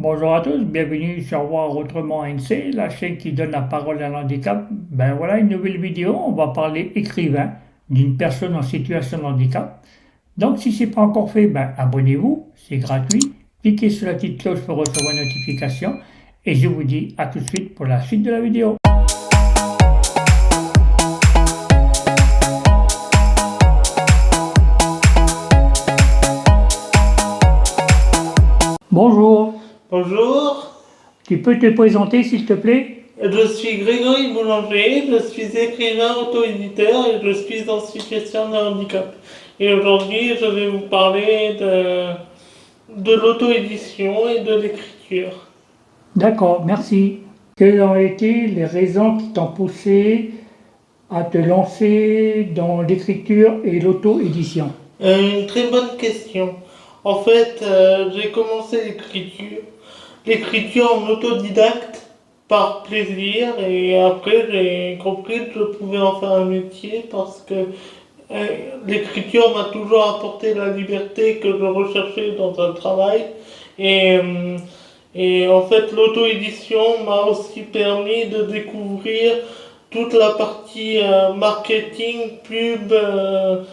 Bonjour à tous, bienvenue sur Voir Autrement NC, la chaîne qui donne la parole à l'handicap. Ben voilà une nouvelle vidéo, on va parler écrivain d'une personne en situation de handicap. Donc si ce n'est pas encore fait, ben abonnez-vous, c'est gratuit. Cliquez sur la petite cloche pour recevoir une notification. Et je vous dis à tout de suite pour la suite de la vidéo. Bonjour, Bonjour, tu peux te présenter s'il te plaît? je suis Grégory Boulanger, je suis écrivain auto-éditeur et je suis en situation de handicap. Et aujourd'hui, je vais vous parler de l'auto-édition et de l'écriture. D'accord, merci. Quelles ont été les raisons qui t'ont poussé à te lancer dans l'écriture et l'auto-édition? Une très bonne question. En fait, j'ai commencé l'écriture en autodidacte par plaisir et après j'ai compris que je pouvais en faire un métier parce que l'écriture m'a toujours apporté la liberté que je recherchais dans un travail et, euh, et en fait l'auto-édition m'a aussi permis de découvrir toute la partie marketing, pub, euh,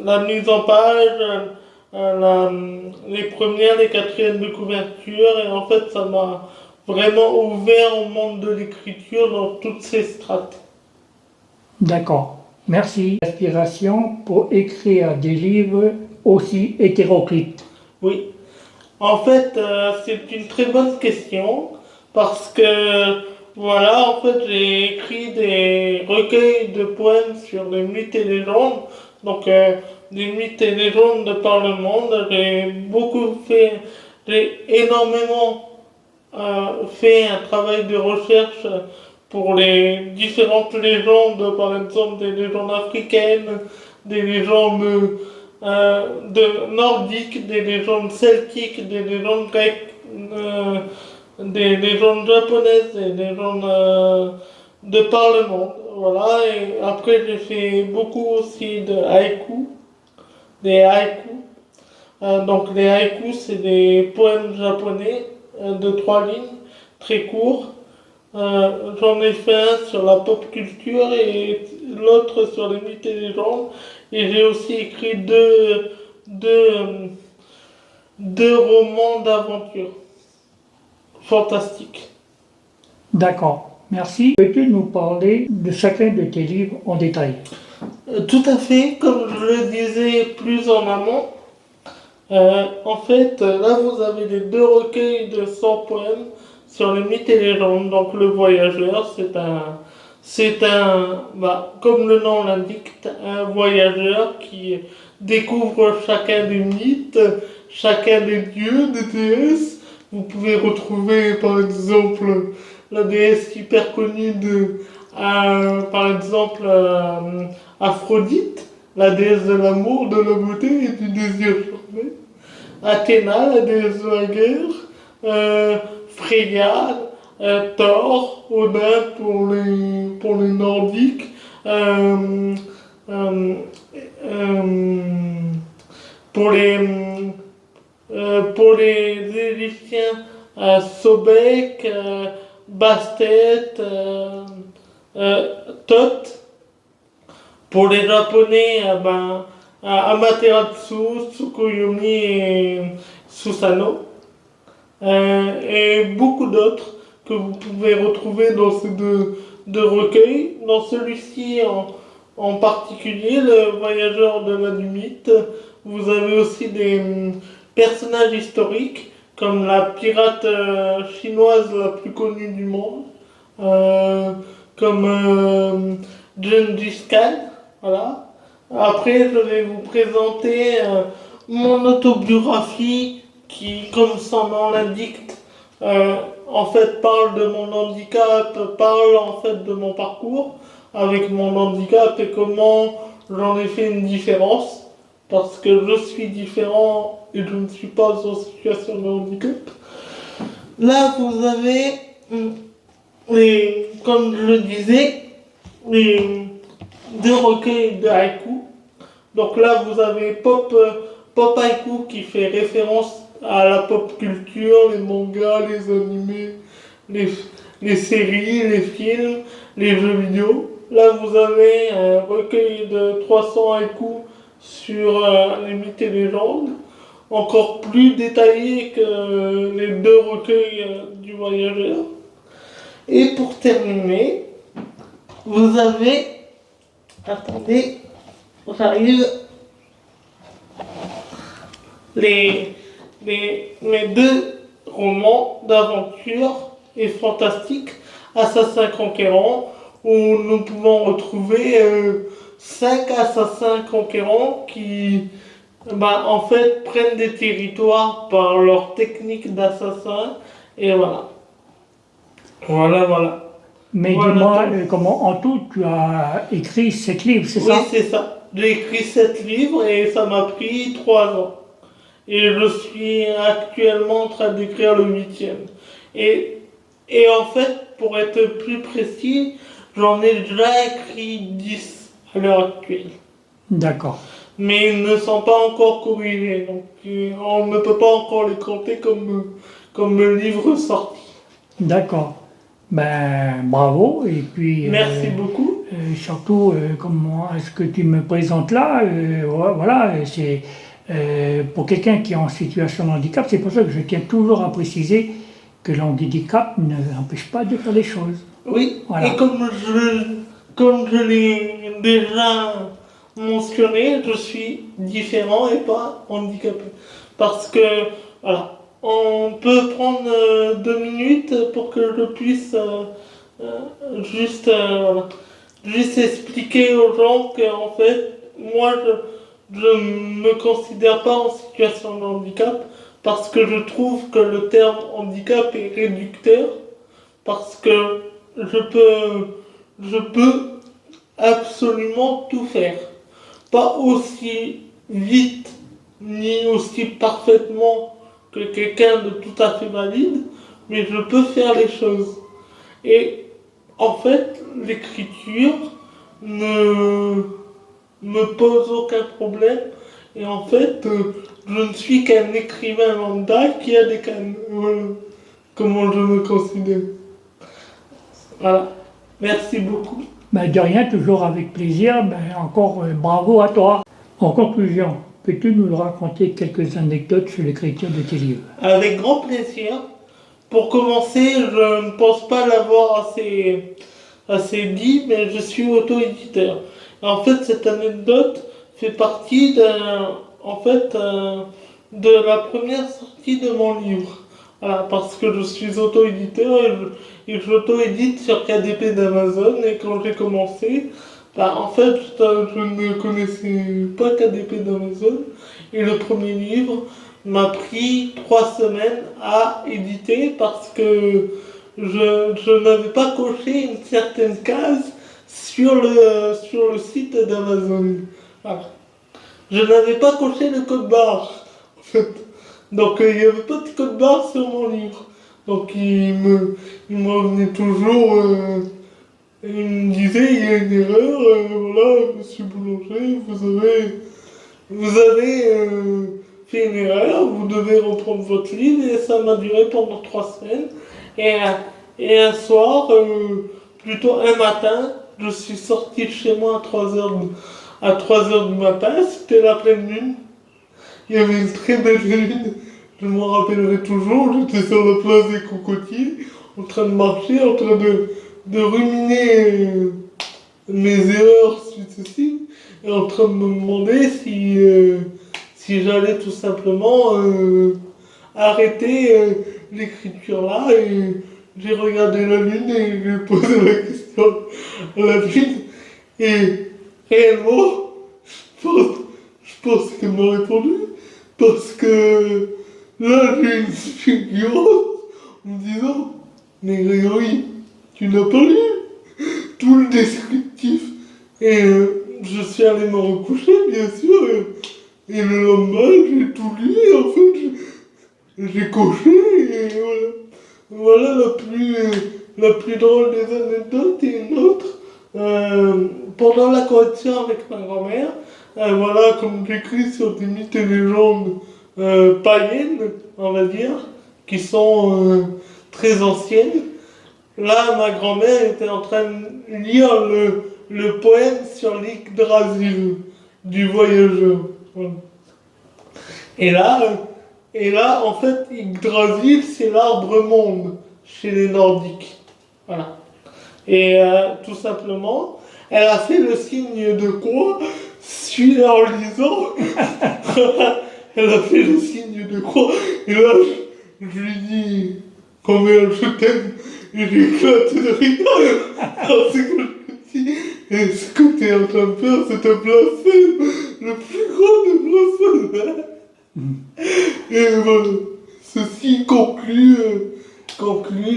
la mise en page, les premières, les quatrièmes de couverture et en fait ça m'a vraiment ouvert au monde de l'écriture dans toutes ses strates. D'accord, merci. Inspiration pour écrire des livres aussi hétéroclites. Oui, en fait, c'est une très bonne question parce que voilà, en fait, j'ai écrit des recueils de poèmes sur les mythes et légendes, donc des mythes et légendes de par le monde. J'ai énormément fait un travail de recherche pour les différentes légendes, par exemple des légendes africaines, des légendes nordiques, des légendes celtiques, des légendes grecques, des légendes japonaises, des légendes de par le monde. Voilà, et après j'ai fait beaucoup aussi de haïkus, des haïkus. Donc les haïkus, c'est des poèmes japonais de 3 lignes, très courts. J'en ai fait un sur la pop culture et l'autre sur les mythes et légendes. Et j'ai aussi écrit deux, deux romans d'aventure fantastiques. D'accord, merci. Peux-tu nous parler de chacun de tes livres en détail? Tout à fait, comme je le disais plus en amont, en fait, là vous avez les deux recueils de 100 poèmes sur les mythes et légendes. Donc le voyageur, comme le nom l'indique, un voyageur qui découvre chacun des mythes, chacun des dieux, des déesses. Vous pouvez retrouver par exemple la déesse hyper connue par exemple, Aphrodite, la déesse de l'amour, de la beauté et du désir charnel. Athéna, la déesse de la guerre, Freya, Thor, Odin pour les Nordiques, euh, euh, euh, pour les, pour les Égyptiens, Sobek, Bastet, Thoth. Pour les Japonais, Amaterasu, Tsukuyomi et Susanoo. Et beaucoup d'autres que vous pouvez retrouver dans ces deux recueils. Dans celui-ci en particulier, le voyageur de la mythe, vous avez aussi des personnages historiques comme la pirate chinoise la plus connue du monde, euh, comme Gengis Khan. Voilà. Après, je vais vous présenter mon autobiographie qui, comme son nom l'indique, en fait parle de mon handicap, parle en fait de mon parcours avec mon handicap et comment j'en ai fait une différence parce que je suis différent et je ne suis pas en situation de handicap. Là, vous avez, comme je le disais, les deux recueils de haïku. Donc là, vous avez Pop Haïku qui fait référence à la pop culture, les mangas, les animés, les, les séries, les films, les jeux vidéo. Là, vous avez un recueil de 300 haïkus sur les mythes et légendes, encore plus détaillé que les deux recueils du voyageur. Et pour terminer, vous avez... Attendez, j'arrive. Les deux romans d'aventure et fantastique, Assassin Conquérant, où nous pouvons retrouver 5 assassins conquérants qui en fait prennent des territoires par leur technique d'assassin et voilà. Voilà. Mais Voilà dis-moi, tout. comment en tout tu as écrit 7 livres, c'est Oui, ça? c'est ça. J'ai écrit 7 livres et ça m'a pris 3 ans. Et je suis actuellement en train d'écrire le 8e. Et, et en fait, pour être plus précis, j'en ai déjà écrit 10 à l'heure actuelle. D'accord. Mais ils ne sont pas encore corrigés. Donc on ne peut pas encore les compter comme livre sorti. D'accord. Ben, bravo. Et puis, Merci beaucoup. surtout, comment est-ce que tu me présentes là? Voilà, c'est pour quelqu'un qui est en situation de handicap, c'est pour ça que je tiens toujours à préciser que l'handicap ne empêche pas de faire les choses. Oui, et Voilà. comme je l'ai déjà mentionné, je suis différent et pas handicapé. Parce que, voilà, on peut prendre 2 minutes pour que je puisse voilà, juste expliquer aux gens qu'en fait, moi, je me considère pas en situation de handicap parce que je trouve que le terme handicap est réducteur parce que je peux absolument tout faire. Pas aussi vite ni aussi parfaitement que quelqu'un de tout à fait valide, mais je peux faire les choses. Et en fait, l'écriture ne me pose aucun problème. Et en fait, je ne suis qu'un écrivain lambda qui a des cannes. Voilà comment je me considère. Voilà. Merci beaucoup. Ben, de rien, toujours avec plaisir. Ben, encore bravo à toi. En conclusion, peux-tu nous raconter quelques anecdotes sur l'écriture de tes livres? Avec grand plaisir. Pour commencer, je ne pense pas l'avoir assez dit, mais je suis auto-éditeur. En fait, cette anecdote fait partie de la première sortie de mon livre. Voilà, parce que je suis auto-éditeur et j'auto-édite sur KDP d'Amazon. Et quand j'ai commencé, en fait, je ne connaissais pas KDP d'Amazon. Et le premier livre m'a pris 3 semaines à éditer parce que je n'avais pas coché une certaine case sur le site d'Amazon. Voilà. Je n'avais pas coché le code barre, en fait. Donc il n'y avait pas de code barre sur mon livre. Donc il me revenait toujours, il me disait il y a une erreur, voilà, monsieur Boulanger, vous avez fait une erreur, vous devez reprendre votre livre et ça m'a duré pendant 3 semaines. Et, et un soir, plutôt un matin, je suis sorti de chez moi à 3 heures du matin, c'était la pleine lune. Il y avait une très belle lune, je m'en rappellerai toujours, j'étais sur la place des cocotiers, en train de marcher, en train de ruminer mes erreurs successives, et en train de me demander si j'allais tout simplement arrêter l'écriture là, et j'ai regardé la lune et j'ai posé la question à la lune, et réellement, je pense qu'elle m'a répondu. Parce que là, j'ai une figurante en me disant mais Grégory, tu n'as pas lu tout le descriptif. Et je suis allé me recoucher, bien sûr. Et le lendemain, j'ai tout lu. Et en fait, j'ai coché. Et voilà. Voilà la plus drôle des anecdotes. Et une autre, pendant la correction avec ma grand-mère, voilà, comme j'écris sur des mythes et légendes païennes, on va dire, qui sont très anciennes. Là, ma grand-mère était en train de lire le poème sur l'Yggdrasil du voyageur. Voilà. Et là, en fait, Yggdrasil, c'est l'arbre monde chez les Nordiques. Voilà. Et tout simplement, elle a fait le signe de croix en lisant. Elle a fait le signe de croix. Et là, je lui dis combien je t'aime. Et j'éclate de rire. Parce que je me dis, et ce que tu es en train de faire, c'est un blasphème. Le plus grand des blasphèmes. Et voilà. Ceci conclut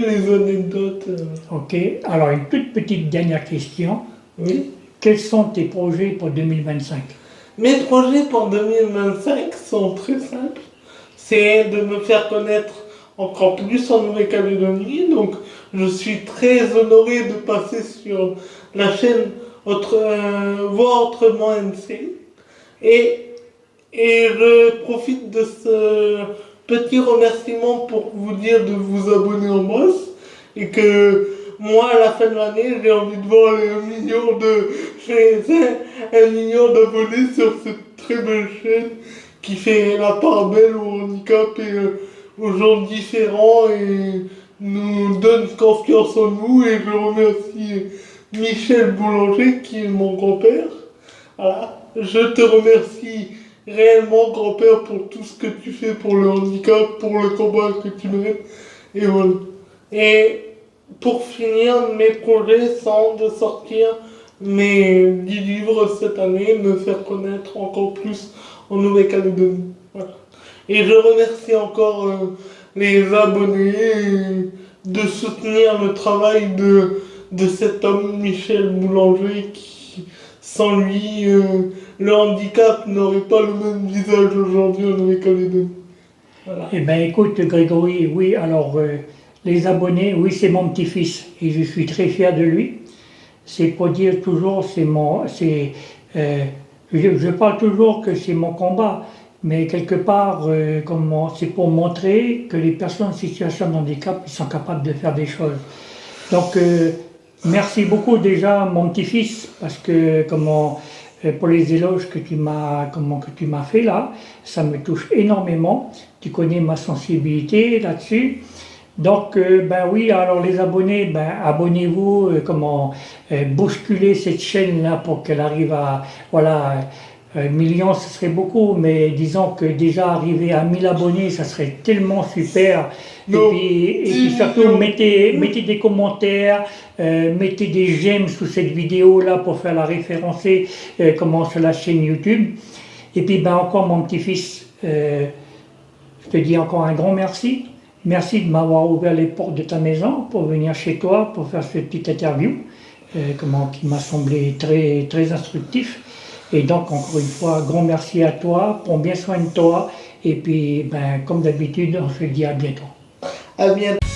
les anecdotes. Ok, alors une toute petite dernière question. Oui. Quels sont tes projets pour 2025? Mes projets pour 2025 sont très simples. C'est de me faire connaître encore plus en Nouvelle-Calédonie. Donc, je suis très honoré de passer sur la chaîne Voir Autrement NC. Et je profite de ce petit remerciement pour vous dire de vous abonner en masse. Et que moi, à la fin de l'année, j'ai envie de voir un million d'abonnés sur cette très belle chaîne qui fait la part belle au handicap et aux gens différents et nous donne confiance en nous. Et je remercie Michel Boulanger qui est mon grand-père. Voilà. Je te remercie réellement, grand-père, pour tout ce que tu fais pour le handicap, pour le combat que tu mènes. Et voilà. Et pour finir, mes projets sont de sortir mes 10 livres cette année, me faire connaître encore plus en Nouvelle-Calédonie. Voilà. Et je remercie encore les abonnés de soutenir le travail de cet homme, Michel Boulanger, qui, sans lui, le handicap n'aurait pas le même visage aujourd'hui en Nouvelle-Calédonie. Voilà. Eh bien écoute Grégory, oui, alors les abonnés, oui c'est mon petit-fils et je suis très fier de lui. C'est pour dire toujours, je parle toujours que c'est mon combat, mais quelque part, c'est pour montrer que les personnes en situation de handicap ils sont capables de faire des choses. Donc, merci beaucoup déjà mon petit-fils, parce que pour les éloges que tu m'as fait là, ça me touche énormément. Tu connais ma sensibilité là-dessus. Donc, ben oui, alors les abonnés, ben abonnez-vous, bousculer cette chaîne-là pour qu'elle arrive à, voilà, 1 million, ce serait beaucoup, mais disons que déjà arriver à 1000 abonnés, ça serait tellement super. Non, Et puis surtout, mettez des commentaires, mettez des j'aime sous cette vidéo-là pour faire la référencer, sur la chaîne YouTube. Et puis, ben encore mon petit-fils, je te dis encore un grand merci. Merci de m'avoir ouvert les portes de ta maison pour venir chez toi, pour faire cette petite interview, qui m'a semblé très, très instructif. Et donc, encore une fois, grand merci à toi, prends bien soin de toi, et puis, ben, comme d'habitude, on se dit à bientôt. À bientôt.